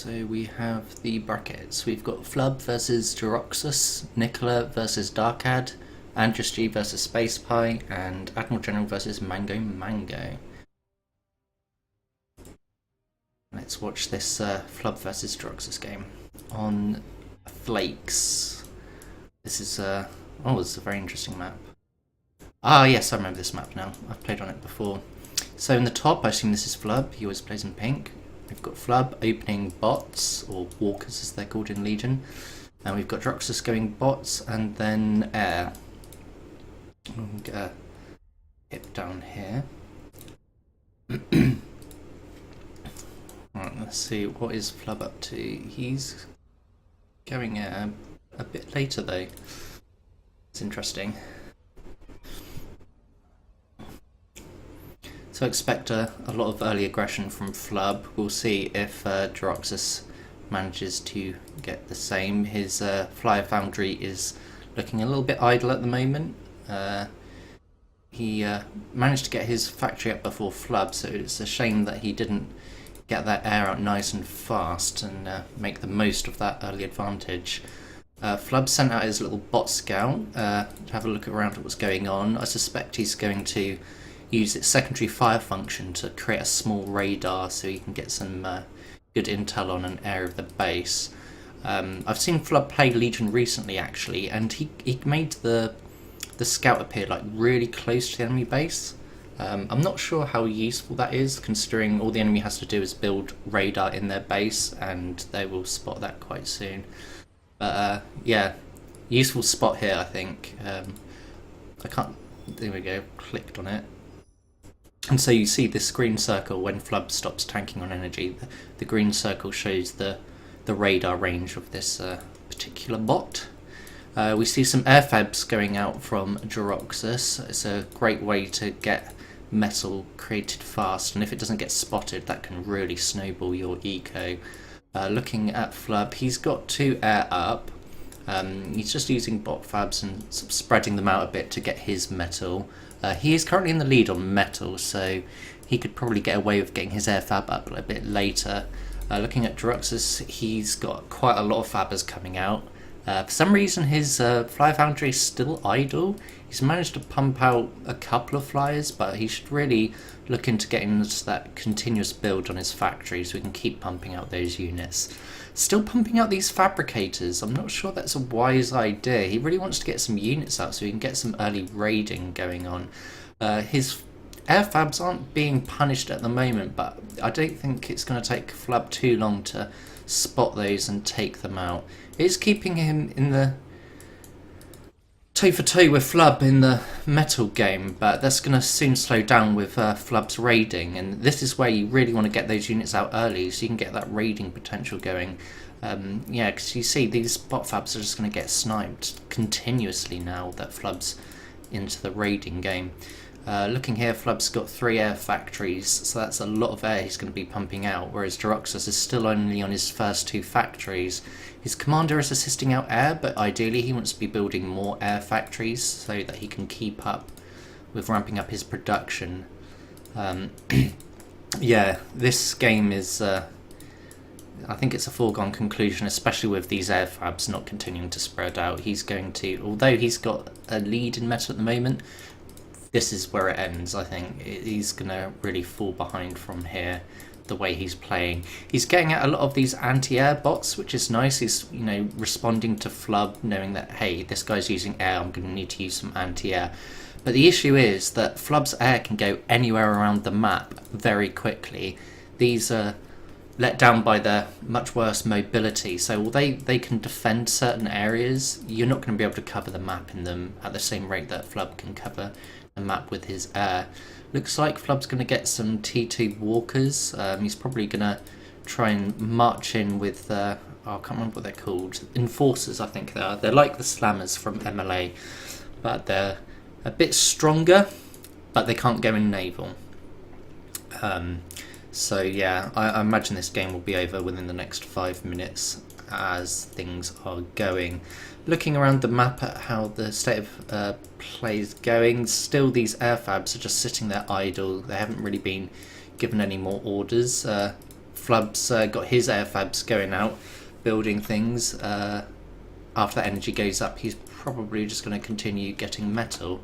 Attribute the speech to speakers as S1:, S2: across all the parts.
S1: So we have the brackets. We've got Flub versus Juroxus, Nicola versus Darkad, Andrus G versus Space Pie, and Admiral General versus Mango Mango. Let's watch this Flub versus Juroxus game on Flakes. This is this is a very interesting map. Ah, yes, I remember this map now. I've played on it before. So in the top, I assume this is Flub. He always plays in pink. We've got Flub opening bots, or walkers as they're called in Legion. And we've got Juroxus going bots, and then air. I'm gonna hit down here. Right, let's see, what is Flub up to? He's going air a bit later though. It's interesting. So expect a lot of early aggression from Flub. We'll see if Juroxus manages to get the same. His Flyer Foundry is looking a little bit idle at the moment. He managed to get his factory up before Flub, so it's a shame that he didn't get that air out nice and fast and make the most of that early advantage. Flub sent out his little bot scout to have a look around at what's going on. I suspect he's going to use its secondary fire function to create a small radar so he can get some good intel on an area of the base. I've seen Flub play Legion recently actually, and he made the scout appear like really close to the enemy base. I'm not sure how useful that is, considering all the enemy has to do is build radar in their base and they will spot that quite soon. But yeah, useful spot here I think. I can't, there we go, clicked on it. And so you see this green circle when Flub stops tanking on energy. The green circle shows the radar range of this particular bot. We see some air fabs going out from Juroxus. It's a great way to get metal created fast, and if it doesn't get spotted, that can really snowball your eco. Looking at Flub, he's got 2 air up. He's just using bot fabs and sort of spreading them out a bit to get his metal. He is currently in the lead on metal, so he could probably get away with getting his air fab up a bit later. Looking at Juroxus, he's got quite a lot of fabbers coming out. For some reason his Flyer Foundry is still idle. He's managed to pump out a couple of flyers, but he should really look into getting into that continuous build on his factory so we can keep pumping out those units. Still pumping out these fabricators, I'm not sure that's a wise idea. He really wants to get some units out so we can get some early raiding going on. His air fabs aren't being punished at the moment, but I don't think it's going to take Flub too long to spot those and take them out. It's keeping him in the toe for toe with Flub in the metal game, but that's going to soon slow down with Flub's raiding, and this is where you really want to get those units out early so you can get that raiding potential going. Yeah, because you see these bot fabs are just going to get sniped continuously now that Flub's into the raiding game. Looking here, Flub's got 3 air factories, so that's a lot of air he's going to be pumping out, whereas Juroxus is still only on his first 2 factories. His commander is assisting out air, but ideally he wants to be building more air factories so that he can keep up with ramping up his production. Yeah, this game is, I think it's a foregone conclusion, especially with these air fabs not continuing to spread out. He's going to, although he's got a lead in metal at the moment, this is where it ends. I think he's going to really fall behind from here, the way he's playing. He's getting at a lot of these anti-air bots, which is nice. He's, you know, responding to Flub, knowing that, hey, this guy's using air, I'm going to need to use some anti-air. But the issue is that Flub's air can go anywhere around the map very quickly. These are let down by their much worse mobility, so although they can defend certain areas, you're not going to be able to cover the map in them at the same rate that Flub can cover the map with his air. Looks like Flub's going to get some T2 walkers. He's probably going to try and march in with, I can't remember what they're called, enforcers I think they are. They're like the slammers from MLA, but they're a bit stronger, but they can't go in naval. So yeah, I imagine this game will be over within the next 5 minutes as things are going. Looking around the map at how the state of play is going, still these air fabs are just sitting there idle. They haven't really been given any more orders. Flub's got his air fabs going out, building things. After that energy goes up, he's probably just going to continue getting metal.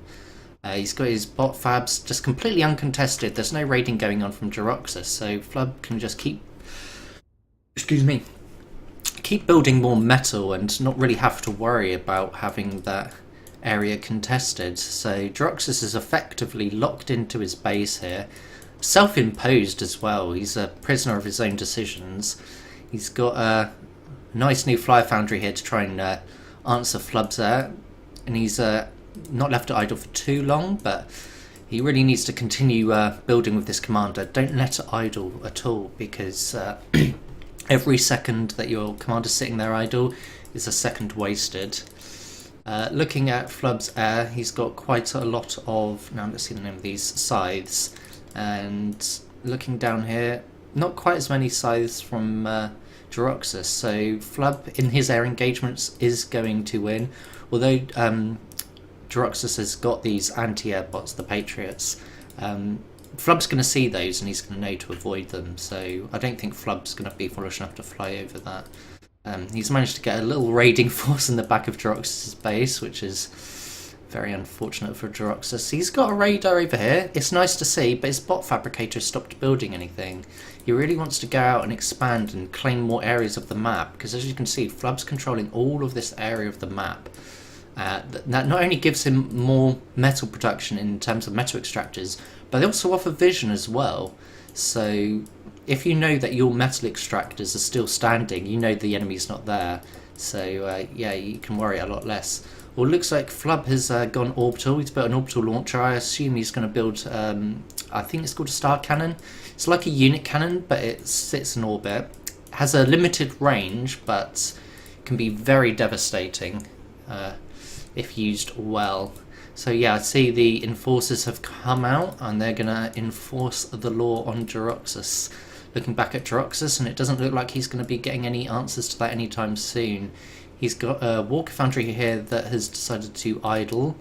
S1: He's got his bot fabs just completely uncontested. There's no raiding going on from Joroxus, so Flub can just keep building more metal and not really have to worry about having that area contested. So Joroxus is effectively locked into his base here, self-imposed as well. He's a prisoner of his own decisions. He's got a nice new Flyer Foundry here to try and answer Flub's air, and he's not left it idle for too long, but he really needs to continue building with this commander. Don't let it idle at all, because every second that your commander's sitting there idle is a second wasted. Looking at Flub's air, he's got quite a lot of, now let's see the name of these, scythes, and looking down here, not quite as many scythes from Joroxus, so Flub in his air engagements is going to win, although Joroxus has got these anti-air bots, the Patriots. Flub's going to see those and he's going to know to avoid them, so I don't think Flub's going to be foolish enough to fly over that. He's managed to get a little raiding force in the back of Joroxus' base, which is very unfortunate for Joroxus. He's got a radar over here, it's nice to see, but his bot fabricator stopped building anything. He really wants to go out and expand and claim more areas of the map, because as you can see, Flub's controlling all of this area of the map. That not only gives him more metal production in terms of metal extractors, but they also offer vision as well. So if you know that your metal extractors are still standing, you know the enemy's not there. So yeah, you can worry a lot less. Well, it looks like Flub has gone orbital. He's built an orbital launcher. I assume he's going to build, I think it's called a star cannon. It's like a unit cannon, but it sits in orbit. Has a limited range, but can be very devastating if used well. So yeah, I see the enforcers have come out and they're going to enforce the law on Joroxus. Looking back at Joroxus, and it doesn't look like he's going to be getting any answers to that anytime soon. He's got a Walker Foundry here that has decided to idle.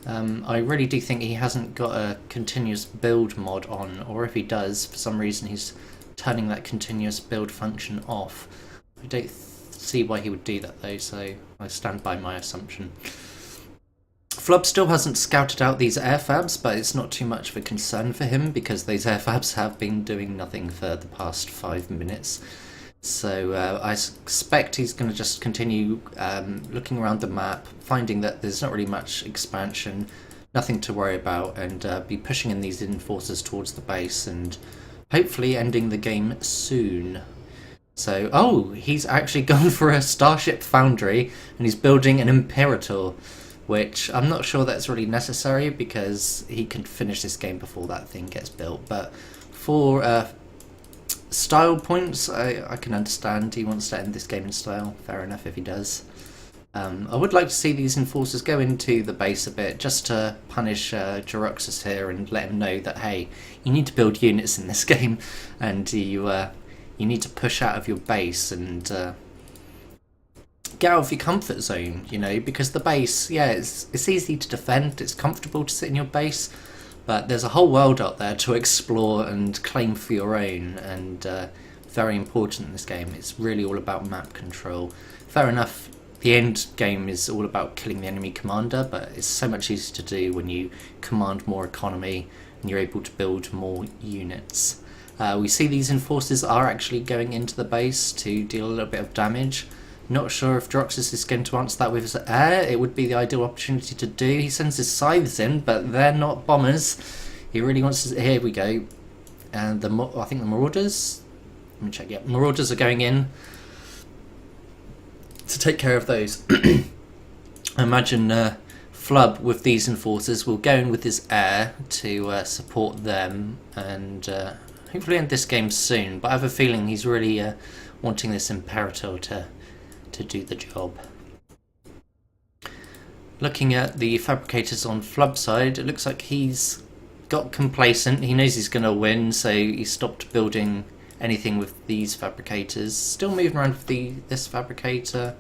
S1: I really do think he hasn't got a continuous build mod on, or if he does, for some reason he's turning that continuous build function off. I don't see why he would do that though, so I stand by my assumption. Flub still hasn't scouted out these airfabs, but it's not too much of a concern for him because those airfabs have been doing nothing for the past 5 minutes. So I suspect he's going to just continue looking around the map, finding that there's not really much expansion, nothing to worry about, and be pushing in these enforcers towards the base and hopefully ending the game soon. So, oh, he's actually gone for a Starship Foundry and he's building an Imperator, which I'm not sure that's really necessary because he can finish this game before that thing gets built. But for style points, I can understand he wants to end this game in style. Fair enough if he does. I would like to see these enforcers go into the base a bit just to punish Joroxus here and let him know that, hey, you need to build units in this game and you need to push out of your base and get out of your comfort zone, you know, because the base, yeah, it's easy to defend, it's comfortable to sit in your base, but there's a whole world out there to explore and claim for your own, and very important in this game. It's really all about map control. Fair enough, the end game is all about killing the enemy commander, but it's so much easier to do when you command more economy and you're able to build more units. We see these enforcers are actually going into the base to deal a little bit of damage. Not sure if Joroxus is going to answer that with his air. It would be the ideal opportunity to do. He sends his scythes in, but they're not bombers. He really wants to... Here we go. And I think the Marauders... Let me check. Yeah, Marauders are going in to take care of those. I imagine Flub with these enforcers will go in with his air to support them and hopefully end this game soon. But I have a feeling he's really wanting this Imperator to do the job. Looking at the fabricators on Flub's side, it looks like he's got complacent. He knows he's going to win, so he stopped building anything with these fabricators. Still moving around with this fabricator.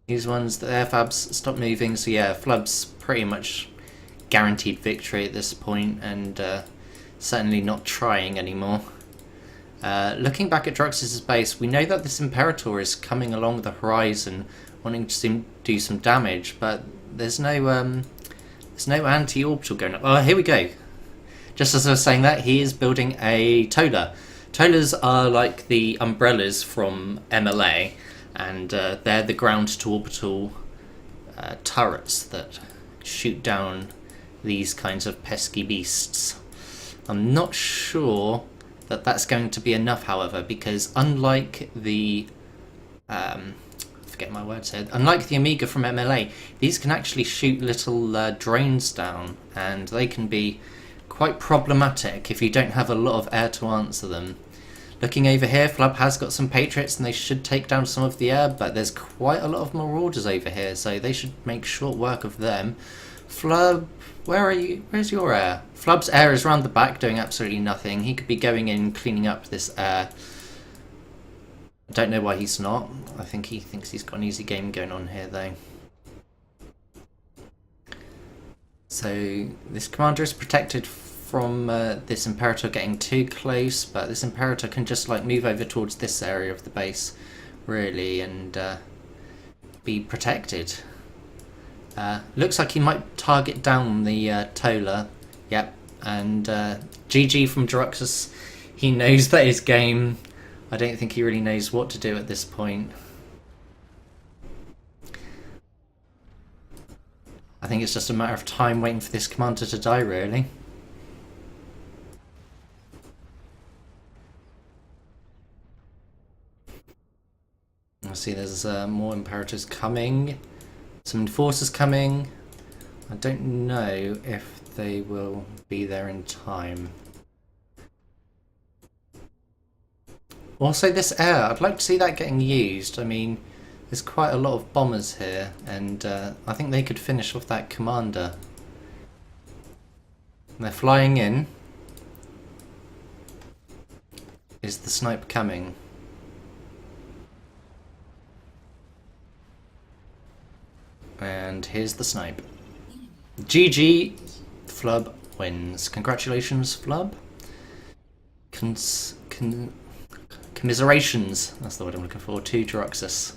S1: These ones, the air fabs stopped moving, so yeah, Flub's pretty much guaranteed victory at this point, and certainly not trying anymore. Looking back at Druxus's base, we know that this Imperator is coming along the horizon, wanting to do some damage, but there's no anti-orbital going up. Oh, here we go. Just as I was saying that, he is building a Tola. Tolas are like the umbrellas from MLA, and they're the ground-to-orbital turrets that shoot down these kinds of pesky beasts. I'm not sure that that's going to be enough, however, because unlike the unlike the Amiga from MLA, these can actually shoot little drones down, and they can be quite problematic if you don't have a lot of air to answer them. Looking over here, Flub has got some Patriots and they should take down some of the air, but there's quite a lot of Marauders over here, so they should make short work of them. Flub, where are you? Where's your air? Flub's air is around the back doing absolutely nothing. He could be going in cleaning up this air. I don't know why he's not. I think he thinks he's got an easy game going on here though. So this commander is protected from this Imperator getting too close, but this Imperator can just like move over towards this area of the base really and be protected. Looks like he might target down the Tola. Yep, and GG from Druxus. He knows that his game. I don't think he really knows what to do at this point. I think it's just a matter of time waiting for this commander to die, really. I see there's more Imperators coming. Some Enforcers coming. I don't know if they will be there in time. Also this air, I'd like to see that getting used. I mean, there's quite a lot of bombers here, and I think they could finish off that commander. They're flying in. Is the snipe coming? And here's the snipe. GG, Flub wins. Congratulations, Flub. Commiserations, that's the word I'm looking for, to Druxus.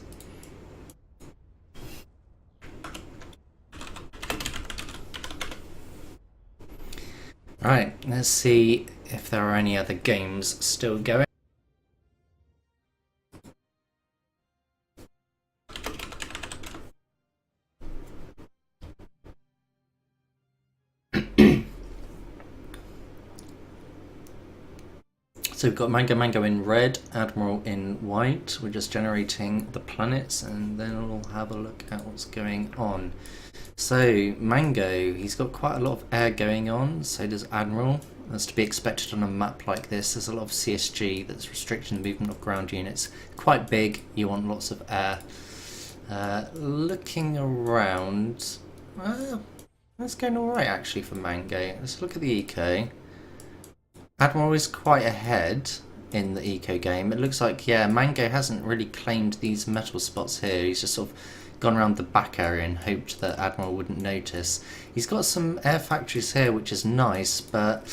S1: Right, let's see if there are any other games still going. So we've got Mango in red, Admiral in white. We're just generating the planets and then we'll have a look at what's going on. So Mango, he's got quite a lot of air going on, so does Admiral. That's to be expected on a map like this. There's a lot of CSG that's restricting the movement of ground units. Quite big, you want lots of air. Looking around, that's going alright actually for Mango. Let's look at the eco. Admiral is quite ahead in the eco game. It looks like, yeah, Mango hasn't really claimed these metal spots here. He's just sort of gone around the back area and hoped that Admiral wouldn't notice. He's got some air factories here, which is nice, but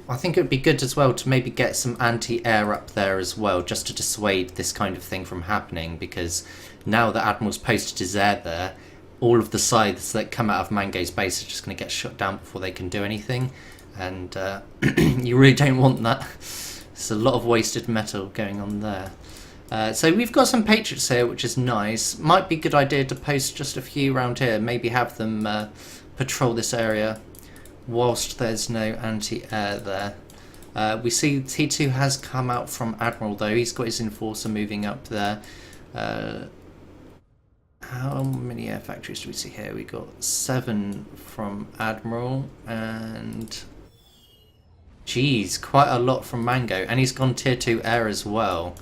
S1: I think it would be good as well to maybe get some anti-air up there as well, just to dissuade this kind of thing from happening, because now that Admiral's posted his air there, all of the scythes that come out of Mango's base are just going to get shut down before they can do anything. And you really don't want that. There's a lot of wasted metal going on there. So we've got some Patriots here, which is nice. Might be a good idea to post just a few around here. Maybe have them patrol this area whilst there's no anti-air there. We see T2 has come out from Admiral though. He's got his Enforcer moving up there. How many air factories do we see here? We got 7 from Admiral and... Geez, quite a lot from Mango, and he's gone tier 2 air as well.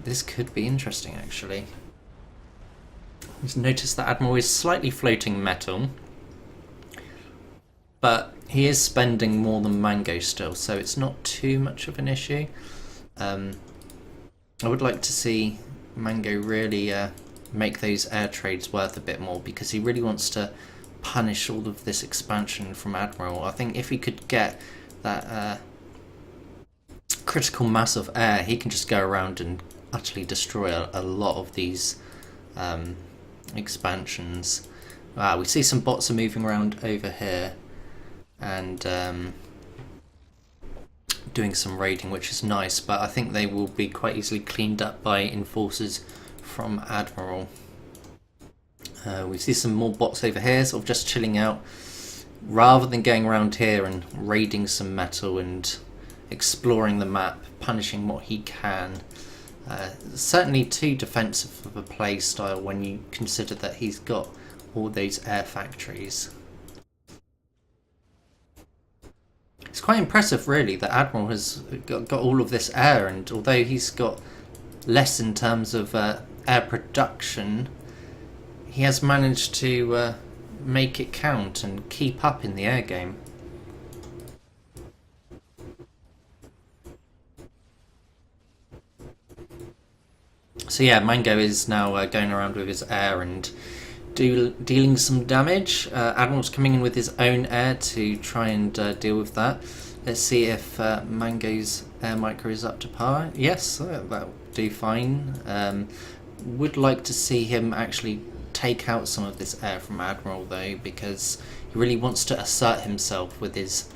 S1: This could be interesting actually. Just notice that Admiral is slightly floating metal, but he is spending more than Mango still, so it's not too much of an issue. I would like to see Mango really make those air trades worth a bit more, because he really wants to punish all of this expansion from Admiral. I think if he could get that critical mass of air, he can just go around and utterly destroy a lot of these expansions. We see some bots are moving around over here and doing some raiding, which is nice, but I think they will be quite easily cleaned up by enforcers from Admiral. We see some more bots over here, sort of just chilling out, rather than going around here and raiding some metal and exploring the map, punishing what he can. Certainly too defensive of a play style when you consider that he's got all those air factories. It's quite impressive really that Admiral has got all of this air, and although he's got less in terms of air production, he has managed to make it count and keep up in the air game. So yeah, Mango is now going around with his air and dealing some damage. Admiral's coming in with his own air to try and deal with that. Let's see if Mango's air micro is up to par. Yes, that'll do fine. Would like to see him actually take out some of this air from Admiral though, because he really wants to assert himself with his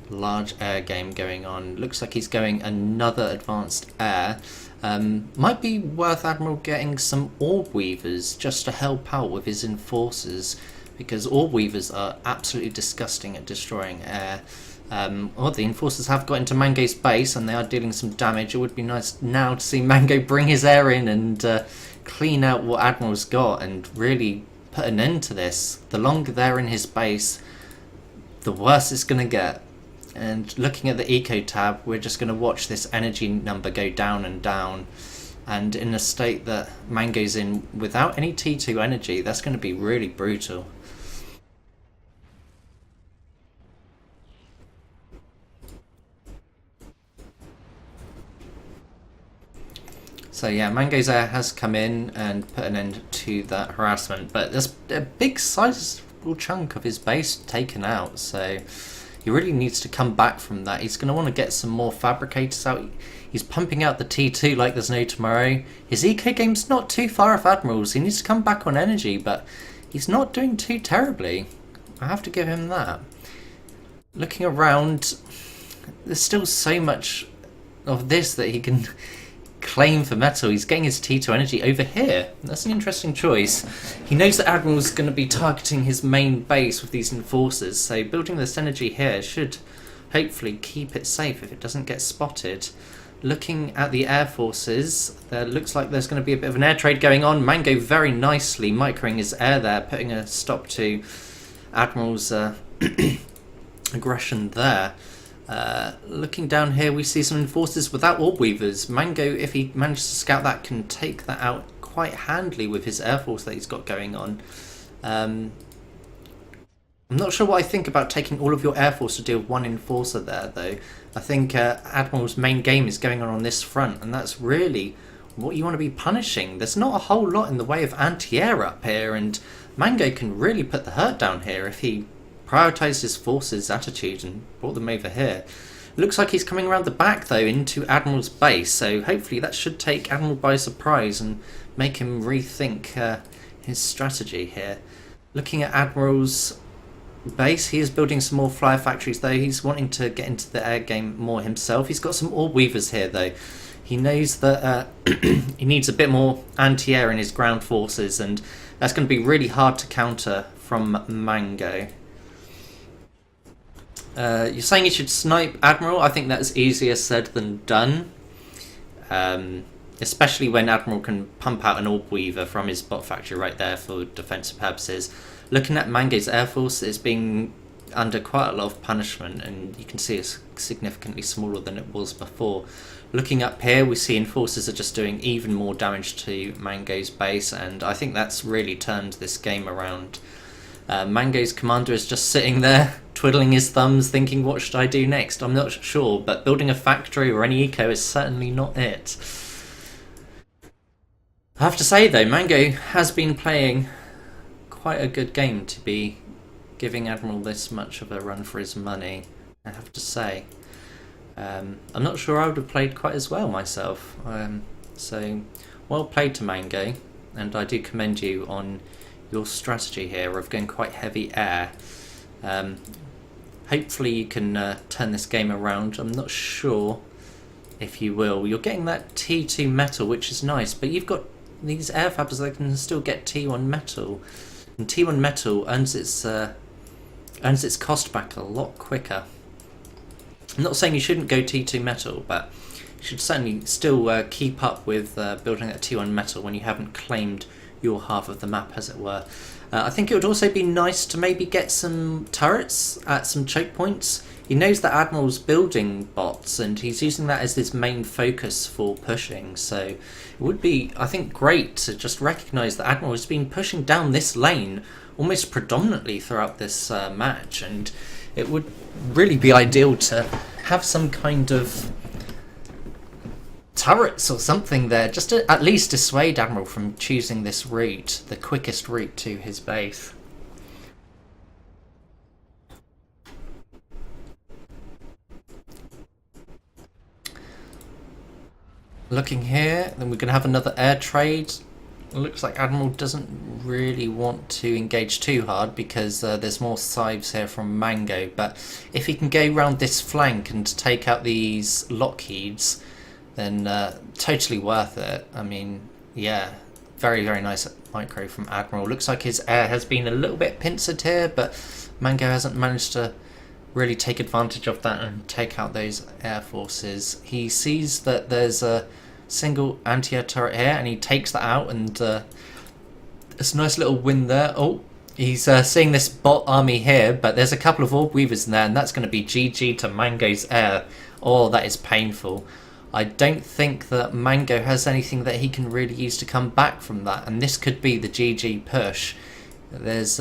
S1: large air game going on. Looks like he's going another advanced air. Might be worth Admiral getting some Orb Weavers just to help out with his enforcers, because Orb Weavers are absolutely disgusting at destroying air. The enforcers have got into Mango's base and they are dealing some damage. It would be nice now to see Mango bring his air in and clean out what Admiral's got and really put an end to this. The longer they're in his base, the worse it's going to get. And looking at the eco tab, we're just going to watch this energy number go down and down. And in a state that Mango's in without any T2 energy, that's going to be really brutal. So yeah, Mango's air has come in and put an end to that harassment, but there's a big sizable chunk of his base taken out, so he really needs to come back from that. He's going to want to get some more fabricators out. He's pumping out the T2 like there's no tomorrow. His eco game's not too far off Admiral's. He needs to come back on energy, but he's not doing too terribly. I have to give him that. Looking around, there's still so much of this that he can claim for metal. He's getting his T2 energy over here. That's an interesting choice. He knows that Admiral's going to be targeting his main base with these enforcers, so building this energy here should hopefully keep it safe if it doesn't get spotted. Looking at the air forces, there looks like there's going to be a bit of an air trade going on. Mango very nicely microing his air there, putting a stop to Admiral's aggression there. Looking down here, we see some enforcers without Orb Weavers. Mango, if he manages to scout that, can take that out quite handily with his air force that he's got going on. I'm not sure what I think about taking all of your air force to deal with one enforcer there, though. I think Admiral's main game is going on this front, and that's really what you want to be punishing. There's not a whole lot in the way of anti-air up here, and Mango can really put the hurt down here if he prioritised his forces' attitude and brought them over here. Looks like he's coming around the back though into Admiral's base, so hopefully that should take Admiral by surprise and make him rethink his strategy here. Looking at Admiral's base, he is building some more flyer factories though. He's wanting to get into the air game more himself. He's got some Orb Weavers here though. He knows that he needs a bit more anti-air in his ground forces, and that's going to be really hard to counter from Mango. You're saying you should snipe Admiral? I think that's easier said than done. Especially when Admiral can pump out an Orb Weaver from his bot factory right there for defensive purposes. Looking at Mango's air force, it's being under quite a lot of punishment, and you can see it's significantly smaller than it was before. Looking up here, we see enforcers are just doing even more damage to Mango's base, and I think that's really turned this game around. Mango's commander is just sitting there, twiddling his thumbs, thinking, what should I do next? I'm not sure, but building a factory or any eco is certainly not it. I have to say though, Mango has been playing quite a good game to be giving Admiral this much of a run for his money, I have to say. I'm not sure I would have played quite as well myself. So, well played to Mango, and I do commend you on your strategy here of going quite heavy air. Hopefully you can turn this game around. I'm not sure if you will. You're getting that T2 metal, which is nice, but you've got these air fabs that can still get T1 metal, and T1 metal earns its cost back a lot quicker. I'm not saying you shouldn't go T2 metal, but you should certainly still keep up with building that T1 metal when you haven't claimed your half of the map, as it were. I think it would also be nice to maybe get some turrets at some choke points. He knows that Admiral's building bots, and he's using that as his main focus for pushing, so it would be, I think, great to just recognise that Admiral has been pushing down this lane almost predominantly throughout this match, and it would really be ideal to have some kind of turrets or something there, just to at least dissuade Admiral from choosing this route, the quickest route to his base. Looking here, then we're going to have another air trade. It looks like Admiral doesn't really want to engage too hard because there's more scythes here from Mango, but if he can go around this flank and take out these Lockheeds, then totally worth it. I mean, yeah, very, very nice micro from Admiral. Looks like his air has been a little bit pincered here, but Mango hasn't managed to really take advantage of that and take out those air forces. He sees that there's a single anti-air turret here, and he takes that out, and it's a nice little win there. Oh, he's seeing this bot army here, but there's a couple of Orb Weavers in there, and that's going to be GG to Mango's air. Oh, that is painful. I don't think that Mango has anything that he can really use to come back from that, and this could be the GG push. There's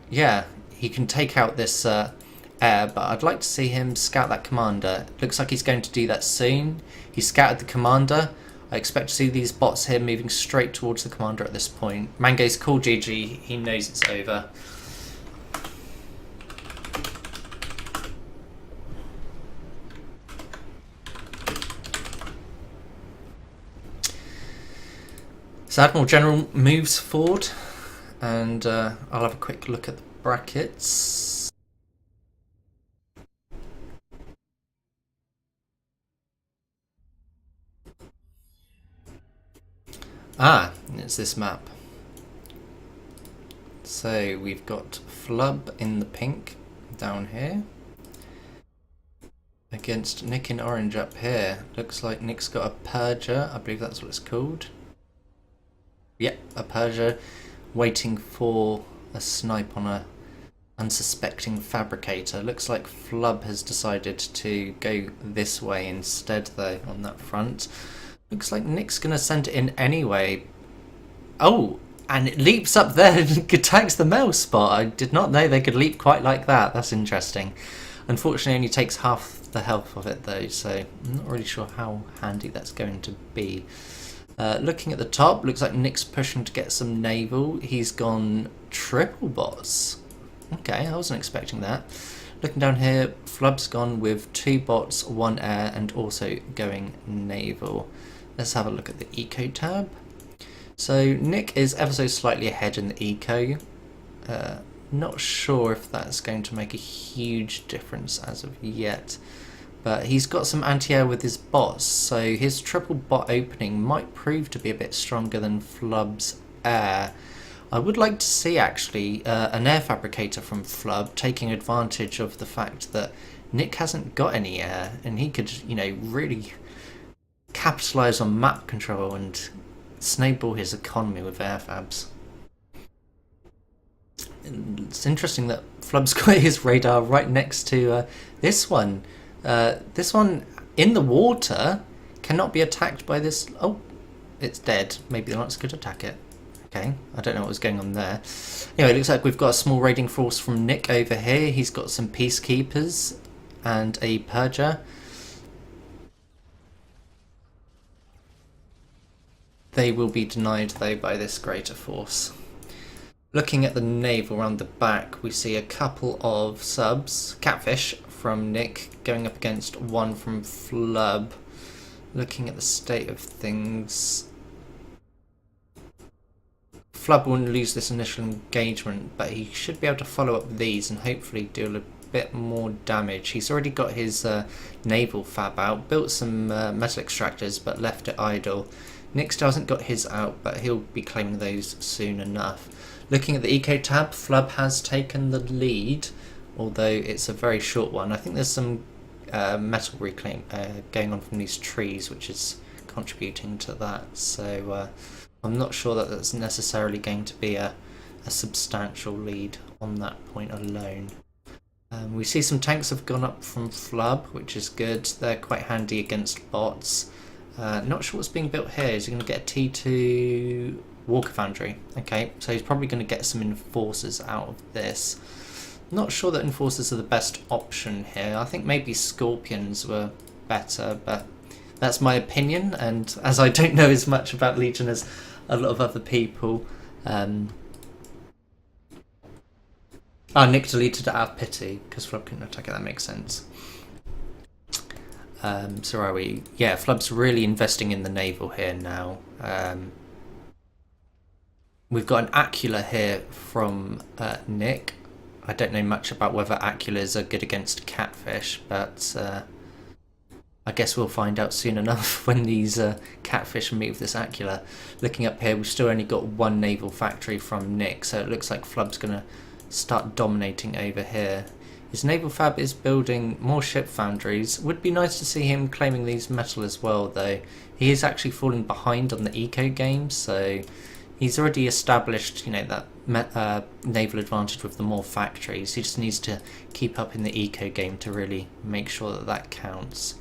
S1: yeah, he can take out this air, but I'd like to see him scout that commander. Looks like he's going to do that soon. He scouted the commander. I expect to see these bots here moving straight towards the commander at this point. Mango's cool GG, he knows it's over. So Admiral General moves forward, and I'll have a quick look at the brackets. Ah, it's this map. So we've got Flub in the pink down here against Nick in orange up here. Looks like Nick's got a Purger, I believe that's what it's called. Yep, a Purger waiting for a snipe on a unsuspecting fabricator. Looks like Flub has decided to go this way instead though on that front. Looks like Nick's going to send it in anyway. Oh, and it leaps up there and attacks the mail spot. I did not know they could leap quite like that. That's interesting. Unfortunately, only takes half the health of it though, so I'm not really sure how handy that's going to be. Looking at the top, looks like Nick's pushing to get some naval. He's gone triple bots. Okay, I wasn't expecting that. Looking down here, Flub's gone with 2 bots, 1 air, and also going naval. Let's have a look at the eco tab. So Nick is ever so slightly ahead in the eco. Not sure if that's going to make a huge difference as of yet. But he's got some anti-air with his bots, so his triple bot opening might prove to be a bit stronger than Flub's air. I would like to see actually an air fabricator from Flub taking advantage of the fact that Nick hasn't got any air, and he could, you know, really capitalise on map control and snowball his economy with air fabs. It's interesting that Flub's got his radar right next to this one. This one in the water cannot be attacked by this. Oh, it's dead. Maybe the Knights could attack it. Okay, I don't know what was going on there. Anyway, it looks like we've got a small raiding force from Nick over here. He's got some peacekeepers and a purger. They will be denied though by this greater force. Looking at the naval around the back, we see a couple of subs, catfish from Nick, going up against 1 from Flub. Looking at the state of things, Flub will lose this initial engagement, but he should be able to follow up these and hopefully do a bit more damage. He's already got his naval fab out, built some metal extractors, but left it idle. Nick still hasn't got his out, but he'll be claiming those soon enough. Looking at the eco tab, Flub has taken the lead, although it's a very short one. I think there's some metal reclaim going on from these trees, which is contributing to that. So I'm not sure that that's necessarily going to be a substantial lead on that point alone. We see some tanks have gone up from Flub, which is good. They're quite handy against bots. Not sure what's being built here. Is he going to get a T2 Walker Foundry? Okay, so he's probably going to get some enforcers out of this. Not sure that enforcers are the best option here. I think maybe scorpions were better, but that's my opinion, and as I don't know as much about Legion as a lot of other people. Nick deleted it out of pity because Flub couldn't attack it. That makes sense. So are we? Yeah, Flub's really investing in the naval here now. We've got an Acula here from Nick. I don't know much about whether Aculas are good against catfish, but I guess we'll find out soon enough when these catfish meet with this Acula. Looking up here, we've still only got 1 naval factory from Nick, so it looks like Flub's going to start dominating over here. His naval fab is building more ship foundries. Would be nice to see him claiming these metal as well, though. He is actually falling behind on the eco game, so he's already established, you know, that naval advantage with the more factories. He just needs to keep up in the eco game to really make sure that that counts.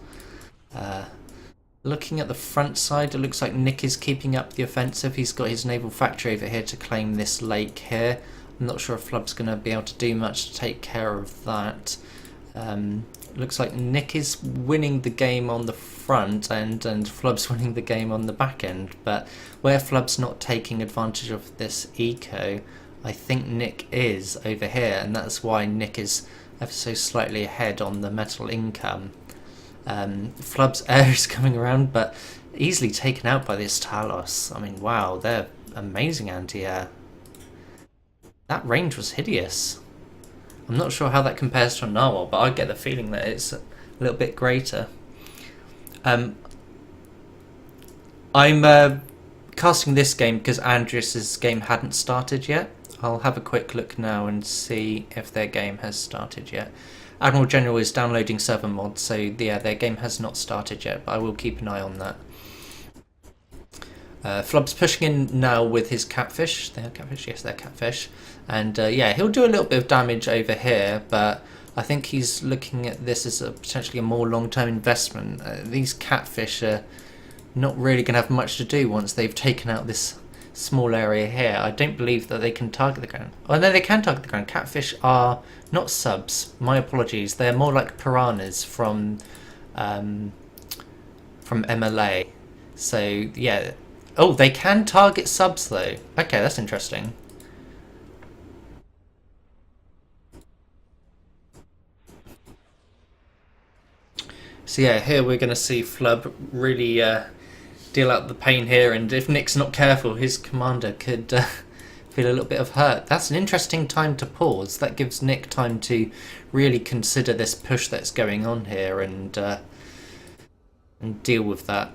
S1: Looking at the front side, it looks like Nick is keeping up the offensive. He's got his naval factory over here to claim this lake here. I'm not sure if Flub's going to be able to do much to take care of that. Looks like Nick is winning the game on the front end and Flub's winning the game on the back end, but where Flub's not taking advantage of this eco, I think Nick is over here, and that's why Nick is ever so slightly ahead on the metal income. Flub's air is coming around, but easily taken out by this Talos. I mean, wow, they're amazing anti-air. That range was hideous. I'm not sure how that compares to a Narwhal, but I get the feeling that it's a little bit greater. I'm casting this game because Andrius's game hadn't started yet. I'll have a quick look now and see if their game has started yet. Admiral General is downloading server mods, so yeah, their game has not started yet, but I will keep an eye on that. Flub's pushing in now with his catfish. They're catfish? Yes, they're catfish. And yeah, he'll do a little bit of damage over here, but I think he's looking at this as potentially a more long-term investment. These catfish are not really going to have much to do once they've taken out this small area here. I don't believe that they can target the ground. Oh no, they can target the ground. Catfish are not subs. My apologies. They're more like piranhas from MLA. So yeah. Oh, they can target subs though. Okay, that's interesting. So yeah, here we're going to see Flub really deal out the pain here, and if Nick's not careful, his commander could feel a little bit of hurt. That's an interesting time to pause. That gives Nick time to really consider this push that's going on here and deal with that.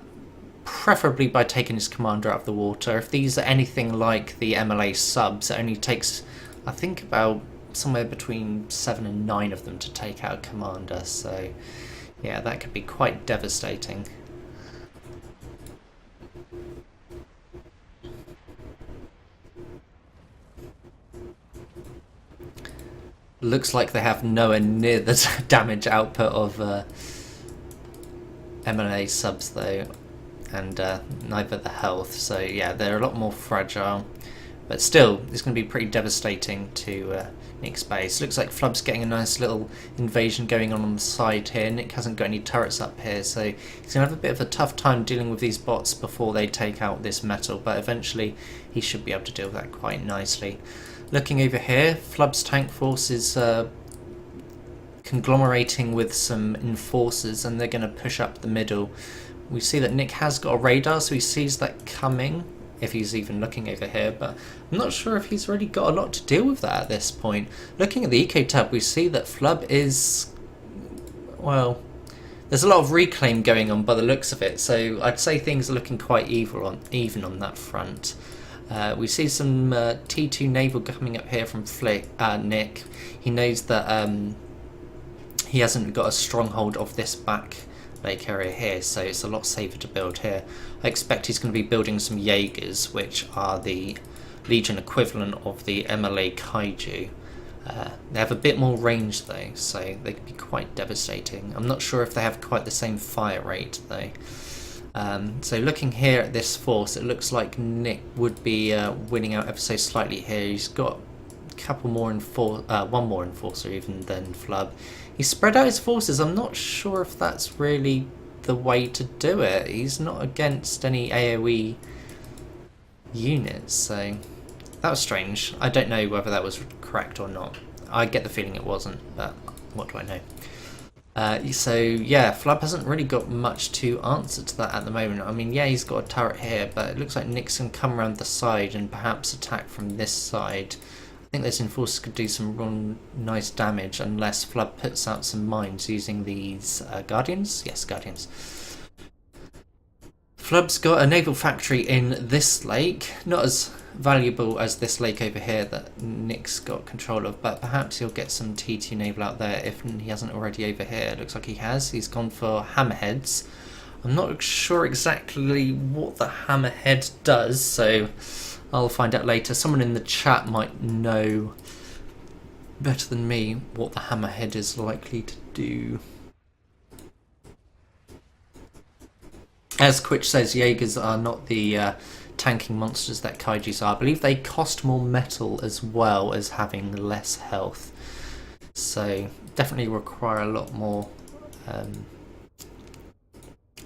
S1: Preferably by taking his commander out of the water. If these are anything like the MLA subs, it only takes, I think, about somewhere between 7 and 9 of them to take out a commander. So yeah, that could be quite devastating. Looks like they have nowhere near the damage output of MLA subs though, and neither the health. So yeah, they're a lot more fragile, but still it's going to be pretty devastating to Nick's base. Looks like Flub's getting a nice little invasion going on the side here. Nick hasn't got any turrets up here, so he's going to have a bit of a tough time dealing with these bots before they take out this metal, but eventually he should be able to deal with that quite nicely. Looking over here, Flub's tank force is conglomerating with some enforcers, and they're going to push up the middle. We see that Nick has got a radar, so he sees that coming, if he's even looking over here, but I'm not sure if he's really got a lot to deal with that at this point. Looking at the eco tab, we see that Flub is, well, there's a lot of reclaim going on by the looks of it, so I'd say things are looking quite even on that front. We see some T2 naval coming up here from Nick. He knows that he hasn't got a stronghold of this back lake area here, so it's a lot safer to build here. I expect he's going to be building some Jaegers, which are the Legion equivalent of the MLA Kaiju. They have a bit more range though, so they can be quite devastating. I'm not sure if they have quite the same fire rate though. So looking here at this force, it looks like Nick would be winning out ever so slightly here. He's got a couple more one more enforcer even than Flub. He's spread out his forces. I'm not sure if that's really the way to do it. He's not against any AoE units, so that was strange. I don't know whether that was correct or not. I get the feeling it wasn't, but what do I know? So yeah, Flub hasn't really got much to answer to that at the moment. I mean, yeah, he's got a turret here, but it looks like Nick's can come around the side and perhaps attack from this side. I think those enforcers could do some real nice damage unless Flub puts out some mines using these Guardians. Yes, Guardians. Flub's got a naval factory in this lake, not as valuable as this lake over here that Nick's got control of, but perhaps he'll get some T2 naval out there if he hasn't already over here. It looks like he has. He's gone for hammerheads. I'm not sure exactly what the hammerhead does, so I'll find out later. Someone in the chat might know better than me what the hammerhead is likely to do. As Quitch says, Jaegers are not the tanking monsters that Kaijus are. I believe they cost more metal as well as having less health. So definitely require a lot more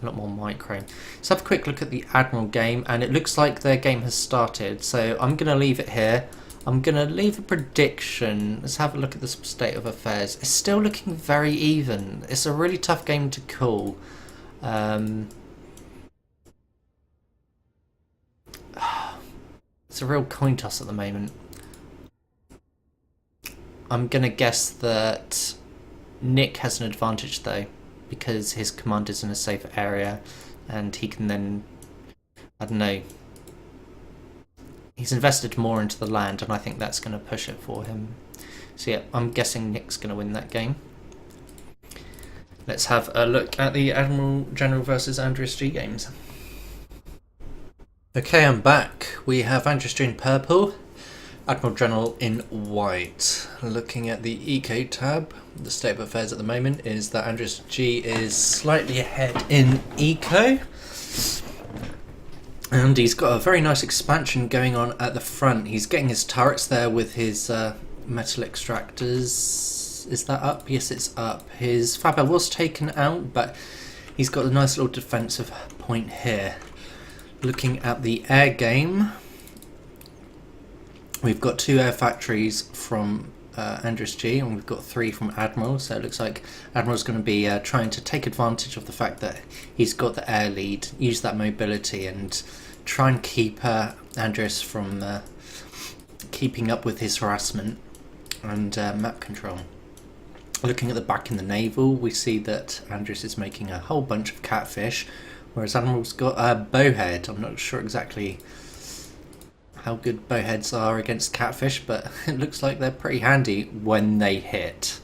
S1: micro. Let's have a quick look at the Admiral game, and it looks like their game has started. So I'm going to leave it here. I'm going to leave a prediction. Let's have a look at the state of affairs. It's still looking very even. It's a really tough game to call. It's a real coin toss at the moment. I'm going to guess that Nick has an advantage though, because his command is in a safe area and he can then, I don't know, he's invested more into the land and I think that's going to push it for him. So yeah, I'm guessing Nick's going to win that game. Let's have a look at the Admiral General versus Andreas G games. Okay, I'm back. We have Andreas G in purple, Admiral General in white. Looking at the Eco tab, the state of affairs at the moment is that Andreas G is slightly ahead in Eco. And he's got a very nice expansion going on at the front. He's getting his turrets there with his metal extractors. Is that up? Yes, it's up. His Faber was taken out, but he's got a nice little defensive point here. Looking at the air game, we've got 2 air factories from Andreas G, and we've got 3 from Admiral, so it looks like Admiral's going to be trying to take advantage of the fact that he's got the air lead, use that mobility and try and keep Andreas from keeping up with his harassment and map control. Looking at the back in the naval, we see that Andreas is making a whole bunch of catfish, whereas Admiral's got a bowhead. I'm not sure exactly how good bowheads are against catfish, but it looks like they're pretty handy when they hit.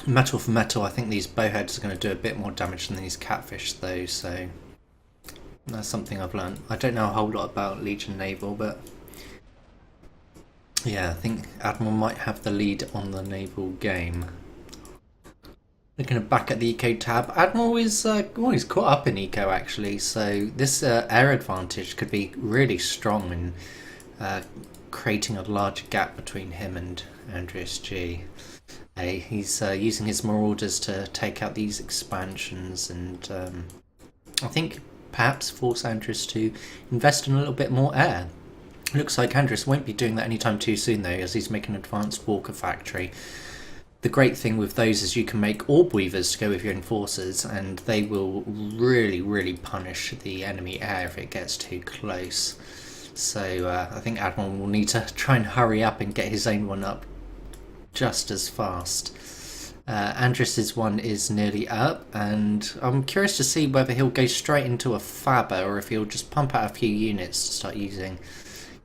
S1: Metal for metal, I think these bowheads are going to do a bit more damage than these catfish though, so that's something I've learned. I don't know a whole lot about Legion Naval, but yeah, I think Admiral might have the lead on the naval game. Looking back at the Eco tab, Admiral is well, he's caught up in Eco actually, so this air advantage could be really strong in creating a large gap between him and Andreas G. He's using his Marauders to take out these expansions, and I think perhaps force Andreas to invest in a little bit more air. Looks like Andris won't be doing that anytime too soon though, as he's making an advanced walker factory. The great thing with those is you can make orb weavers to go with your enforcers, and they will really punish the enemy air if it gets too close. So I think Admiral will need to try and hurry up and get his own one up just as fast. Andris's one is nearly up, and I'm curious to see whether he'll go straight into a Faber or if he'll just pump out a few units to start using.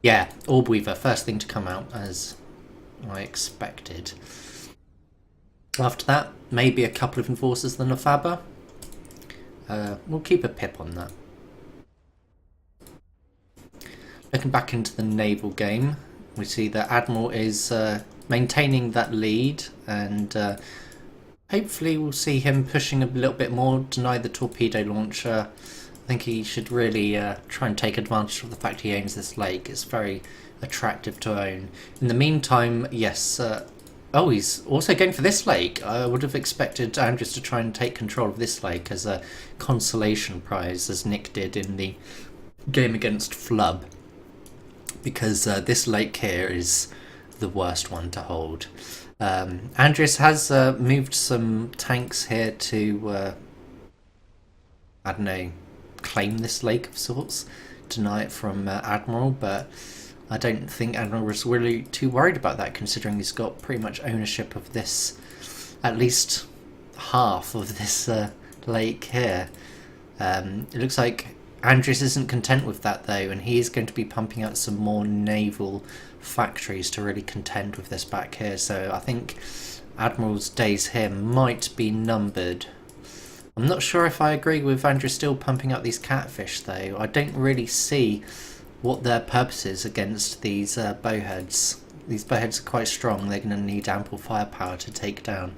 S1: Yeah, Orb Weaver, first thing to come out as I expected. After that, maybe a couple of enforcers than a Faber. We'll keep a pip on that. Looking back into the naval game, we see that Admiral is maintaining that lead, and hopefully we'll see him pushing a little bit more, deny the torpedo launcher. I think he should really try and take advantage of the fact he owns this lake. It's very attractive to own. In the meantime, yes, oh, he's also going for this lake. I would have expected Andris to try and take control of this lake as a consolation prize, as Nick did in the game against Flub, because this lake here is the worst one to hold. Andris has moved some tanks here to, I don't know, claim this lake of sorts, deny it from Admiral, but I don't think Admiral was really too worried about that, considering he's got pretty much ownership of this, at least half of this lake here. It looks like Andris isn't content with that though, and he is going to be pumping out some more naval factories to really contend with this back here, so I think Admiral's days here might be numbered. I'm not sure if I agree with Andris still pumping out these catfish though. I don't really see what their purpose is against these bowheads. These bowheads are quite strong, they're going to need ample firepower to take down.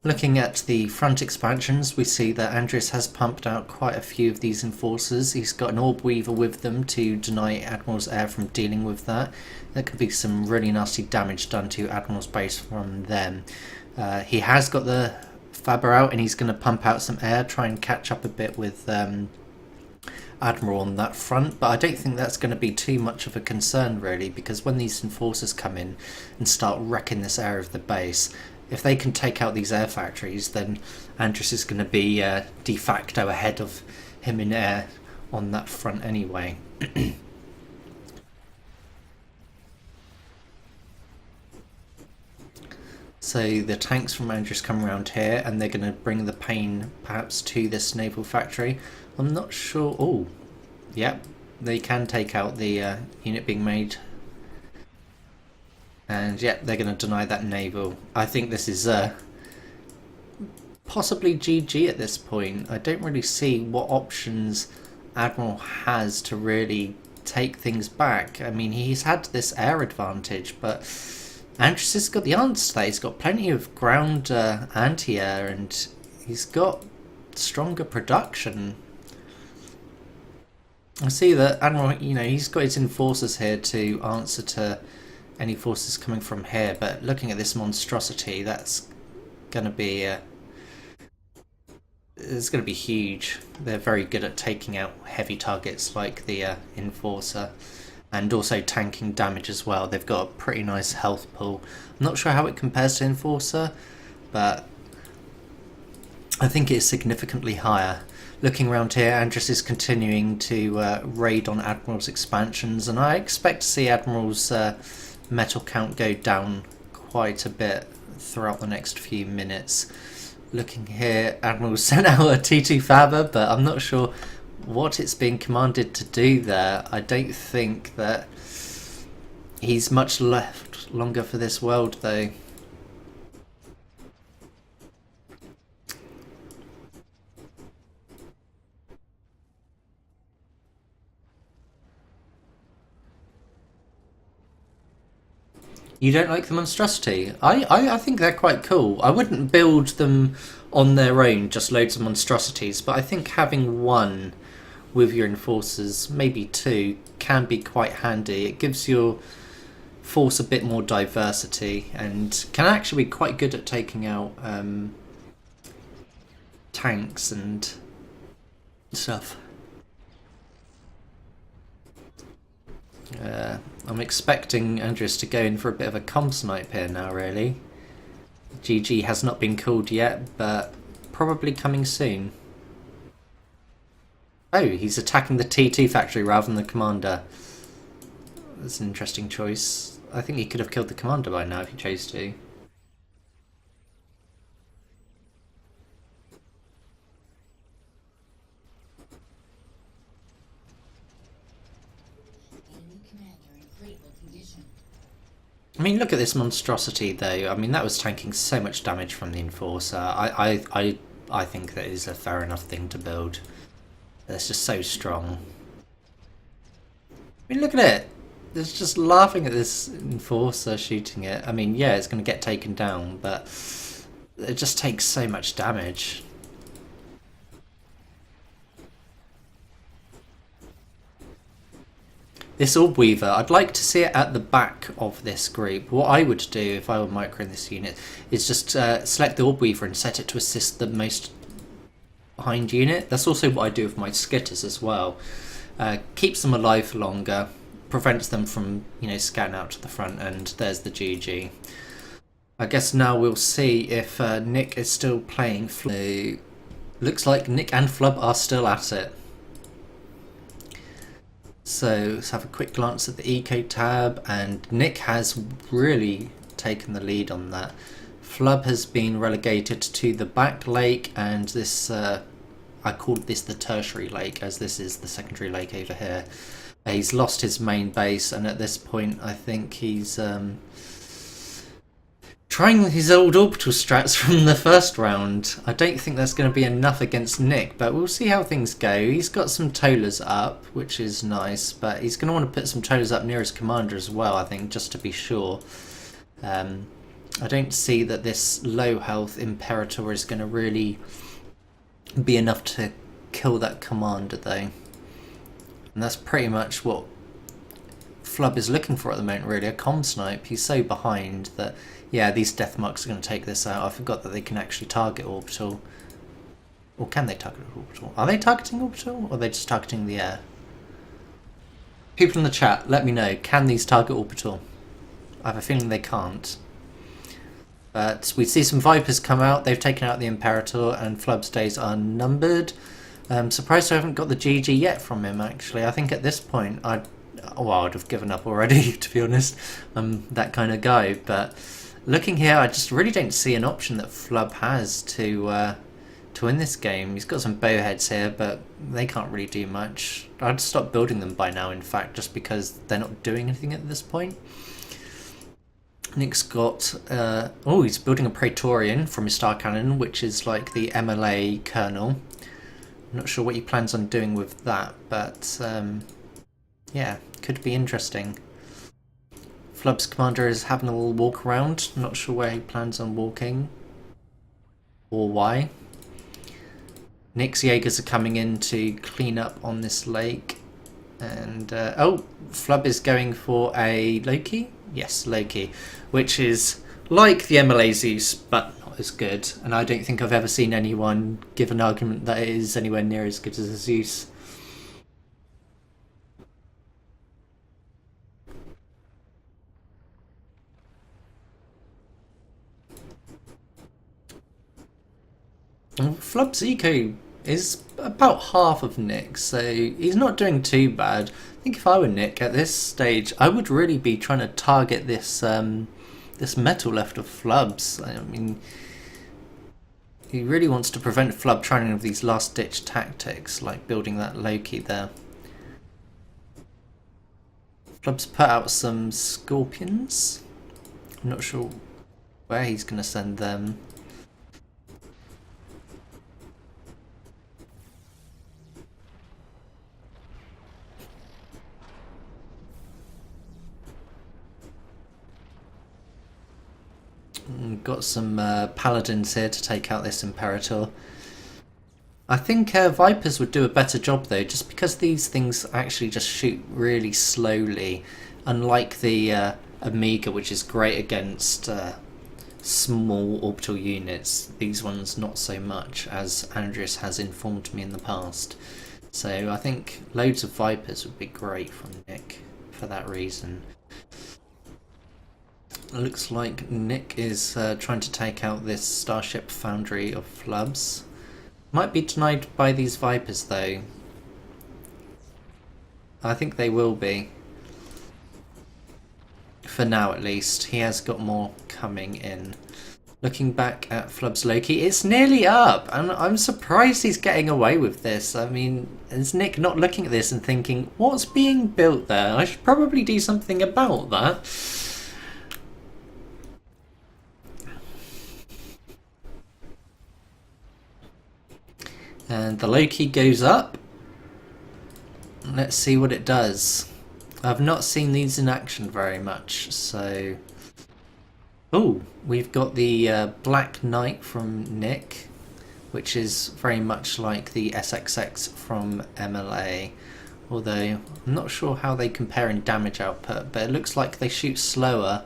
S1: Looking at the front expansions, we see that Andris has pumped out quite a few of these enforcers. He's got an Orb Weaver with them to deny Admiral's air from dealing with that. There could be some really nasty damage done to Admiral's base from them. He has got the Faber out, and he's going to pump out some air, try and catch up a bit with Admiral on that front, but I don't think that's going to be too much of a concern really, because when these enforcers come in and start wrecking this area of the base, if they can take out these air factories, then Andris is going to be de facto ahead of him in air on that front anyway. So the tanks from Andris come around here, and they're going to bring the pain perhaps to this naval factory. I'm not sure. Oh, yep, they can take out the unit being made. And yep, they're going to deny that naval. I think this is possibly GG at this point. I don't really see what options Admiral has to really take things back. I mean, he's had this air advantage, but Andris has got the answer to that. He's got plenty of ground anti-air, and he's got stronger production. I see that Admiral, you know, he's got his enforcers here to answer to any forces coming from here, but looking at this monstrosity, that's going to be it's going to be huge. They're very good at taking out heavy targets like the enforcer, and also tanking damage as well. They've got a pretty nice health pool. I'm not sure how it compares to enforcer, but I think it's significantly higher. Looking around here, Andris is continuing to raid on Admiral's expansions, and I expect to see Admiral's metal count go down quite a bit throughout the next few minutes. Looking here, Admiral sent out a T2 Faber, but I'm not sure what it's being commanded to do there. I don't think that he's much left longer for this world though. You don't like the monstrosity? I think they're quite cool. I wouldn't build them on their own, just loads of monstrosities, but I think having one with your enforcers, maybe two, can be quite handy. It gives your force a bit more diversity, and can actually be quite good at taking out tanks and stuff. I'm expecting Andreas to go in for a bit of a comp snipe here now, really. GG has not been called yet, but probably coming soon. Oh, he's attacking the T2 factory rather than the commander. That's an interesting choice. I think he could have killed the commander by now if he chose to. I mean, look at this monstrosity, though. I mean, that was tanking so much damage from the Enforcer. I think that is a fair enough thing to build. It's just so strong. I mean, look at it. It's just laughing at this Enforcer shooting it. I mean, yeah, it's going to get taken down, but it just takes so much damage. This Orb Weaver, I'd like to see it at the back of this group. What I would do if I were microing this unit is just select the Orb Weaver and set it to assist the most behind unit. That's also what I do with my Skitters as well. Keeps them alive for longer, prevents them from, you know, scatting out to the front, and there's the GG. I guess now we'll see if Nick is still playing Flub. Looks like Nick and Flub are still at it. So let's have a quick glance at the Eco tab, and Nick has really taken the lead on that. Flub has been relegated to the back lake, and this, I called this the tertiary lake, as this is the secondary lake over here. He's lost his main base, and at this point I think he's trying his old orbital strats from the first round. I don't think that's going to be enough against Nick, but we'll see how things go. He's got some Tolas up, which is nice, but he's going to want to put some Tolas up near his commander as well, I think, just to be sure. I don't see that this low health Imperator is going to really be enough to kill that commander, though. And that's pretty much what Flub is looking for at the moment, really, a comm snipe. He's so behind that, yeah, these death marks are going to take this out. I forgot that they can actually target orbital. Or can they target orbital? Are they targeting orbital, or are they just targeting the air? People in the chat, let me know, can these target orbital? I have a feeling they can't. But we see some Vipers come out. They've taken out the Imperator, and Flub's days are numbered. Surprised I haven't got the GG yet from him, actually. I think at this point I'd have given up already, to be honest. I'm that kind of guy. But looking here, I just really don't see an option that Flub has to win this game. He's got some bowheads here, but they can't really do much. I'd stop building them by now, in fact, just because they're not doing anything at this point. Nick's got, he's building a Praetorian from his Star Cannon, which is like the MLA kernel. I'm not sure what he plans on doing with that, but yeah, could be interesting. Flub's commander is having a little walk around. Not sure where he plans on walking or why. Nick's Jaegers are coming in to clean up on this lake. And, Flub is going for a Loki? Yes, Loki, which is like the MLA Zeus, but not as good. And I don't think I've ever seen anyone give an argument that it is anywhere near as good as a Zeus. Flub's eco is about half of Nick's, so he's not doing too bad. I think if I were Nick at this stage, I would really be trying to target this this metal left of Flub's. I mean, he really wants to prevent Flub trying any of these last-ditch tactics, like building that Loki there. Flub's put out some Scorpions. I'm not sure where he's going to send them. Got some paladins here to take out this Imperator. I think Vipers would do a better job though, just because these things actually just shoot really slowly, unlike the Amiga, which is great against small orbital units. These ones not so much, as Andreas has informed me in the past. So I think loads of Vipers would be great from Nick. for that reason. Looks like Nick is trying to take out this Starship Foundry of Flubs. Might be denied by these Vipers though. I think they will be. For now at least. He has got more coming in. Looking back at Flub's Loki, it's nearly up, and I'm surprised he's getting away with this. I mean, is Nick not looking at this and thinking, what's being built there? I should probably do something about that. And the Loki goes up. Let's see what it does. I've not seen these in action very much, so... Oh, we've got the Black Knight from Nick, which is very much like the SXX from MLA. Although, I'm not sure how they compare in damage output, but it looks like they shoot slower.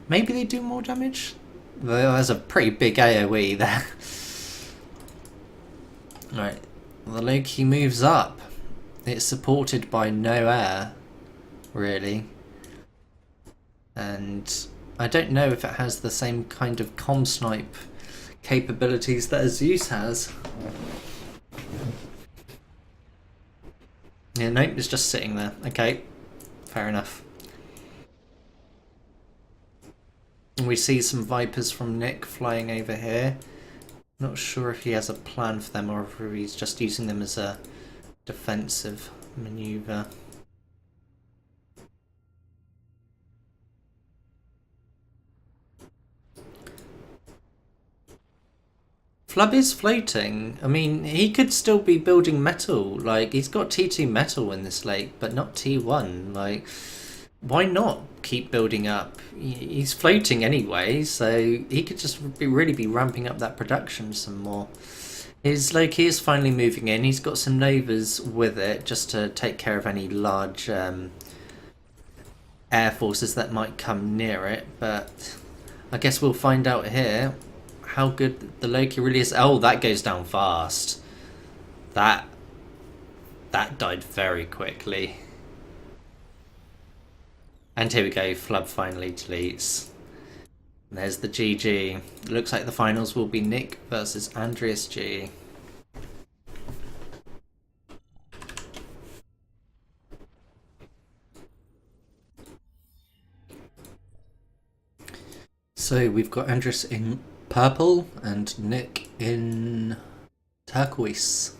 S1: Maybe they do more damage? There's a pretty big AoE there. Right, the Loki moves up. It's supported by no air, really. And I don't know if it has the same kind of comm snipe capabilities that a Zeus has. Yeah, nope, it's just sitting there. Okay, fair enough. And we see some Vipers from Nick flying over here. Not sure if he has a plan for them or if he's just using them as a defensive maneuver. Flub is floating. I mean, he could still be building metal. Like, he's got T2 metal in this lake, but not T1. Like, why not keep building up? He's floating anyway, so he could just really be ramping up that production some more. His Loki is finally moving in. He's got some Novas with it just to take care of any large air forces that might come near it. But I guess we'll find out here how good the Loki really is. Oh, that goes down fast. That died very quickly. And here we go, Flub finally deletes. There's the GG. Looks like the finals will be Nick versus Andreas G. So we've got Andreas in purple and Nick in turquoise.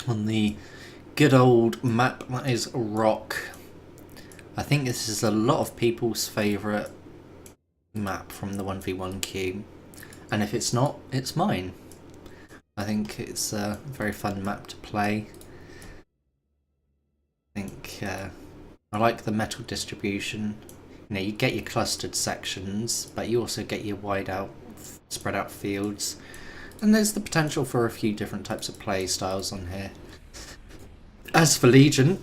S1: On the good old map that is Rock. I think this is a lot of people's favourite map from the 1v1 queue. And if it's not, it's mine. I think it's a very fun map to play. I think I like the metal distribution. You know, you get your clustered sections, but you also get your wide out, spread out fields. And there's the potential for a few different types of play styles on here. As for Legion,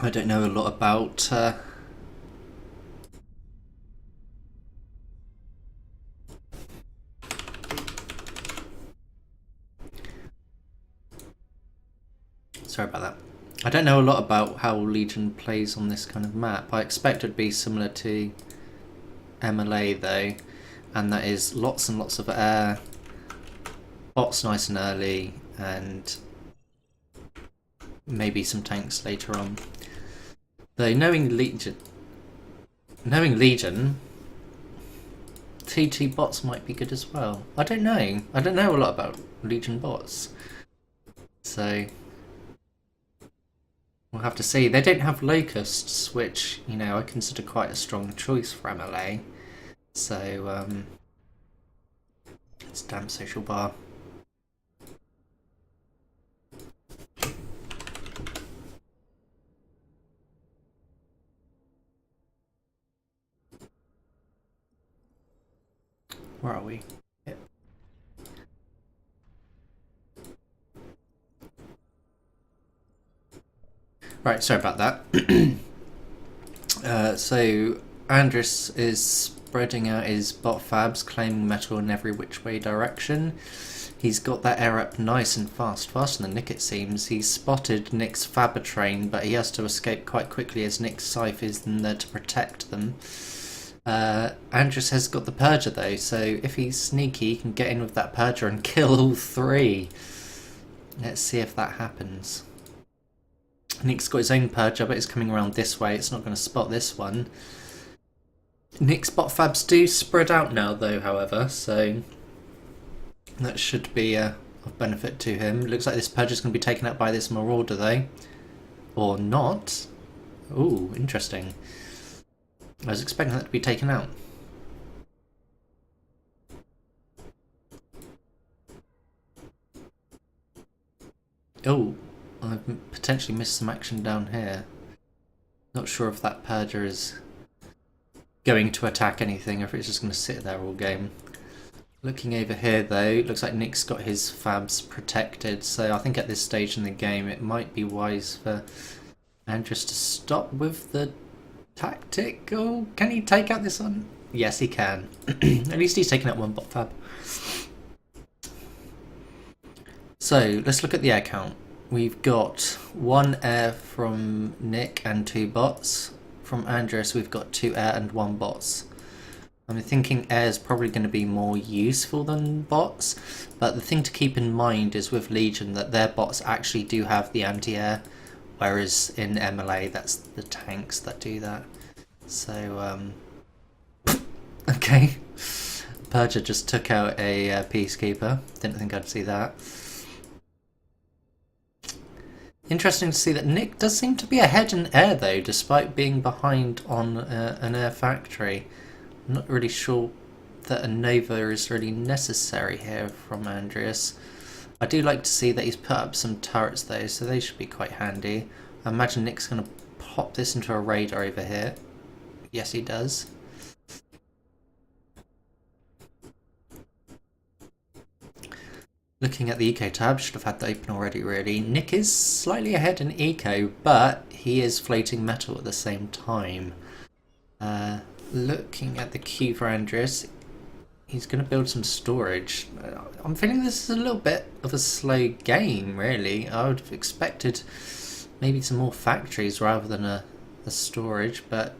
S1: I don't know a lot about sorry about that. I don't know a lot about how Legion plays on this kind of map. I expect it would be similar to MLA though, and that is lots and lots of air, bots nice and early, and maybe some tanks later on. Though knowing Legion, T2 bots might be good as well. I don't know. I don't know a lot about Legion bots. So we'll have to see. They don't have locusts, which, you know, I consider quite a strong choice for MLA. So it's damn social bar. Where are we? Yep. Right, sorry about that. So Andreas is spreading out his bot fabs, claiming metal in every which way direction. He's got that air up nice and fast, faster than Nick it seems. He's spotted Nick's Faber train, but he has to escape quite quickly as Nick's Scythe is in there to protect them. Andrus has got the Purger though, so if he's sneaky he can get in with that Purger and kill all three. Let's see if that happens. Nick's got his own Purger, but it's coming around this way. It's not going to spot this one. Nick's bot fabs do spread out now though, however, so that should be of benefit to him. Looks like this Purger's going to be taken out by this Marauder though. Or not. Ooh, interesting. I was expecting that to be taken out. Oh, I've potentially missed some action down here. Not sure if that Purger is going to attack anything or if it's just going to sit there all game. Looking over here though, looks like Nick's got his fabs protected, so I think at this stage in the game it might be wise for Andrus to stop with the tactic. Oh, can he take out this one? Yes, he can. At least he's taken out one bot fab. So let's look at the air count. We've got 1 air from Nick and 2 bots. From Andrus we've got 2 air and 1 bots. I'm thinking air is probably going to be more useful than bots, but the thing to keep in mind is with Legion that their bots actually do have the anti-air, whereas in MLA that's the tanks that do that. So, okay. Purger just took out a Peacekeeper. Didn't think I'd see that. Interesting to see that Nick does seem to be ahead in air though, despite being behind on an air factory. I'm not really sure that a Nova is really necessary here from Andreas. I do like to see that he's put up some turrets though, so they should be quite handy. I imagine Nick's going to pop this into a radar over here. Yes, he does. Looking at the eco tab, should have had that open already really. Nick is slightly ahead in eco, but he is floating metal at the same time. Looking at the queue for Andrus, he's going to build some storage. I'm feeling this is a little bit of a slow game really. I would have expected maybe some more factories rather than a storage, but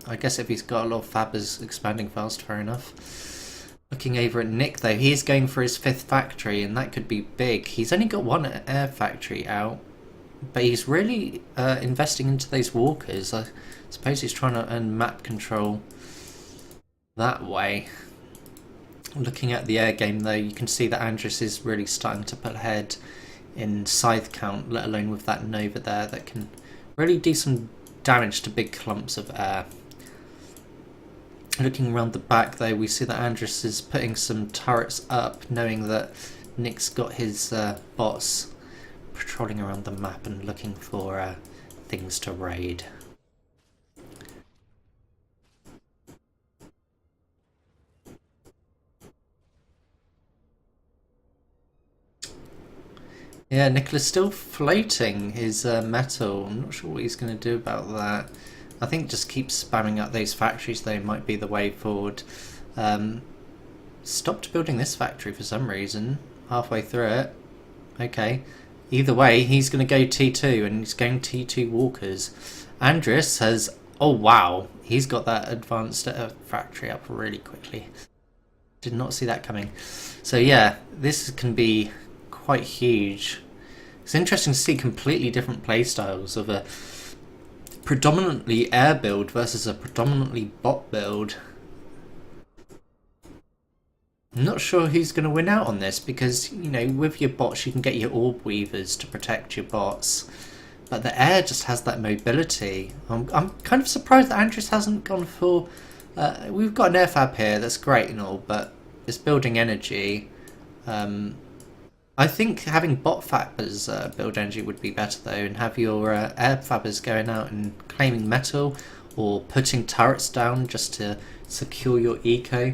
S1: I guess if he's got a lot of fabbers expanding fast, fair enough. Looking over at Nick though, he's going for his 5th factory and that could be big. He's only got 1 air factory out, but he's really investing into those walkers. I suppose he's trying to earn map control that way. Looking at the air game though, you can see that Andrus is really starting to put ahead in scythe count, let alone with that Nova there that can really do some damage to big clumps of air. Looking around the back though, we see that Andrus is putting some turrets up, knowing that Nick's got his bots patrolling around the map and looking for things to raid. Yeah, Nicholas still floating his metal. I'm not sure what he's going to do about that. I think just keep spamming up those factories though might be the way forward. Stopped building this factory for some reason, halfway through it. Okay, either way he's going to go T2 and he's going T2 walkers. Andrus has, oh wow, he's got that advanced factory up really quickly. Did not see that coming. So yeah, this can be quite huge. It's interesting to see completely different playstyles of a predominantly air build versus a predominantly bot build. I'm not sure who's going to win out on this because, you know, with your bots you can get your orb weavers to protect your bots, but the air just has that mobility. I'm kind of surprised that Andrus hasn't gone for... we've got an air fab here, that's great and all, but it's building energy. I think having bot fabbers build energy would be better though, and have your air fabbers going out and claiming metal or putting turrets down just to secure your eco.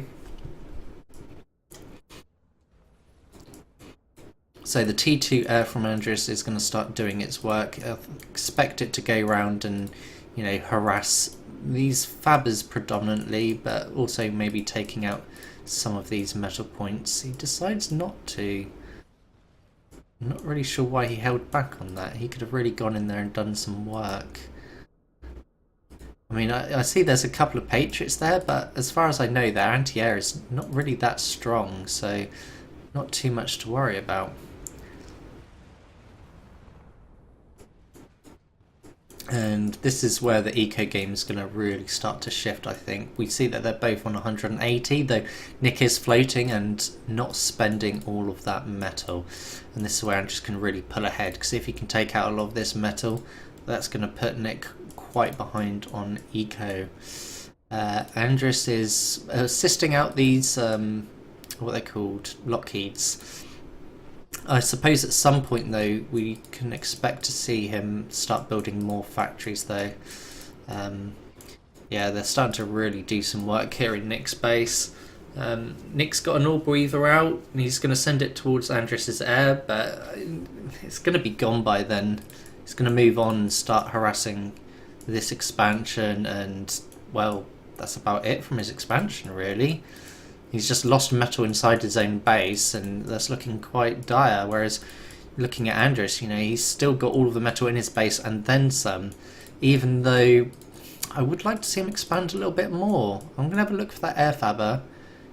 S1: So the T2 air from Andrus is going to start doing its work. Expect it to go around and, you know, harass these fabbers predominantly, but also maybe taking out some of these metal points. He decides not to. I'm not really sure why he held back on that. He could have really gone in there and done some work. I mean, I see there's a couple of Patriots there, but as far as I know, their anti-air is not really that strong, so not too much to worry about. And this is where the eco game is going to really start to shift, I think. We see that they're both on 180, though Nick is floating and not spending all of that metal. And this is where Andres can really pull ahead, because if he can take out a lot of this metal, that's going to put Nick quite behind on eco. Andres is assisting out these, what they're called, Lockheeds. I suppose at some point though we can expect to see him start building more factories though. Yeah, they're starting to really do some work here in Nick's base. Nick's got an orb weaver out and he's going to send it towards Andres's air, but it's going to be gone by then. He's going to move on and start harassing this expansion, and well, that's about it from his expansion really. He's just lost metal inside his own base, and that's looking quite dire. Whereas looking at Andres, you know, he's still got all of the metal in his base and then some, even though I would like to see him expand a little bit more. I'm going to have a look for that air fabber,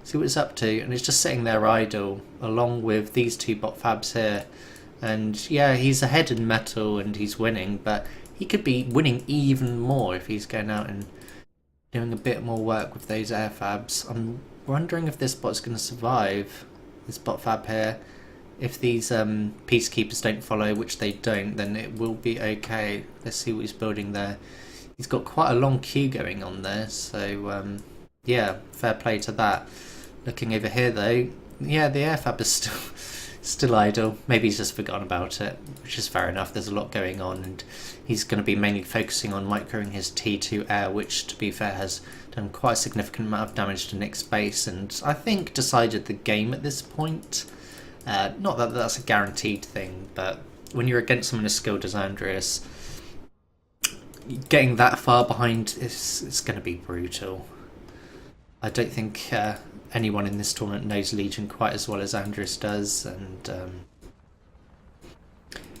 S1: see what it's up to, and it's just sitting there idle, along with these two bot fabs here. And yeah, he's ahead in metal and he's winning, but he could be winning even more if he's going out and doing a bit more work with those air fabs. I'm wondering if this bot's going to survive, this bot fab here. If these peacekeepers don't follow, which they don't, then it will be okay. Let's see what he's building there. He's got quite a long queue going on there, so yeah, fair play to that. Looking over here though, yeah, the air fab is still idle. Maybe he's just forgotten about it, which is fair enough. There's a lot going on, and he's going to be mainly focusing on microing his T2 air, which, to be fair, has done quite a significant amount of damage to Nick's base, and I think decided the game at this point. Not that that's a guaranteed thing, but when you're against someone as skilled as Andres, getting that far behind is going to be brutal. I don't think anyone in this tournament knows Legion quite as well as Andres does, and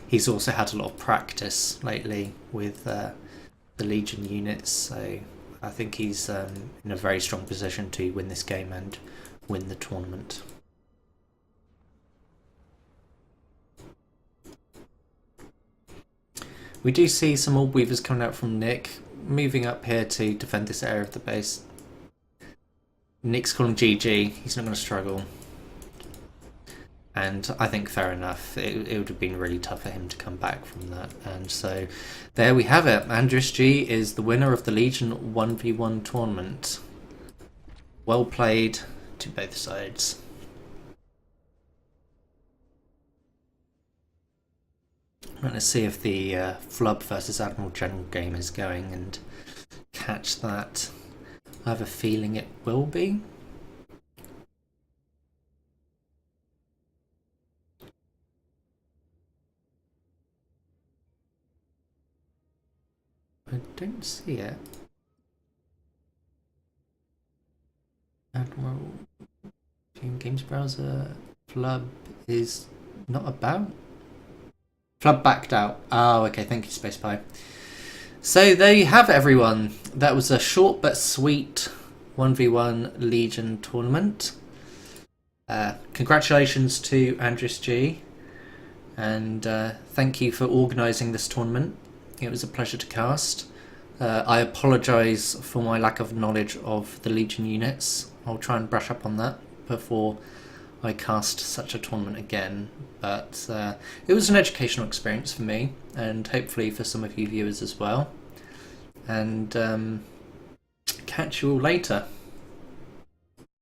S1: he's also had a lot of practice lately with the Legion units, so I think he's in a very strong position to win this game and win the tournament. We do see some orb weavers coming out from Nick, moving up here to defend this area of the base. Nick's calling GG, he's not going to struggle. And I think fair enough, it would have been really tough for him to come back from that. And so there we have it. Andres G is the winner of the Legion 1v1 tournament. Well played to both sides. I'm going to see if the Flub versus Admiral General game is going and catch that. I have a feeling it will be. I don't see it. Admiral Games Browser Flub is not about. Flub backed out. Oh, okay, thank you, SpacePie. So there you have it, everyone. That was a short but sweet 1v1 Legion tournament. Congratulations to Andres G. And thank you for organising this tournament. It was a pleasure to cast. I apologise for my lack of knowledge of the Legion units. I'll try and brush up on that before I cast such a tournament again, but it was an educational experience for me, and hopefully for some of you viewers as well. And catch you all later.